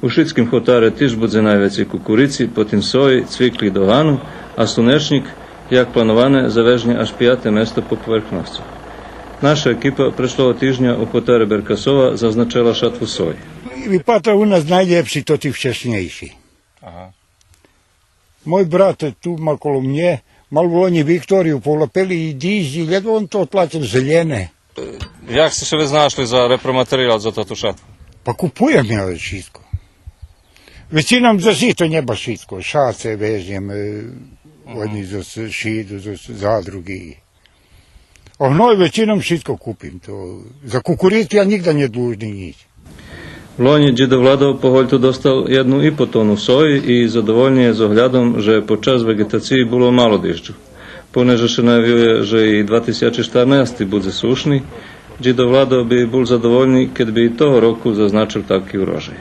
U Šitskim Hotare tiž budze najveći kukurici, potim soji, cvikli doganu, a Slunečnik, jak planovane, zavežnje až 5. mesto po povrchnosti. Naša ekipa prešlого тижня у Хотари Беркасова зазначила шатву сої. Випадок у нас найлепший, тот і вчасніший. Ага. Мой брат tu mal kolo mnje, mal oni Viktoriju polapeli i diži, jedno on to plaćam zelene. Як се ще ви знайшли за repроматеріал за тату шатву? Pa kupujem ja všetko. Većinom za žito njeba všetko, šace vežem, oni za šidu, za zadrugi. A hnoj većinom všetko kupim. To. Za kukuricu ja nigda ne dužni nič. В лоні дідо Владо по гольту достав 1,5 тонну сої і задовольніє з оглядом, що під час вегетації було мало дощу. Понеже ще навіє, що і 2014 буде сушний, дідо Владо би був задовольний, кед би і того року зазначив такий урожай.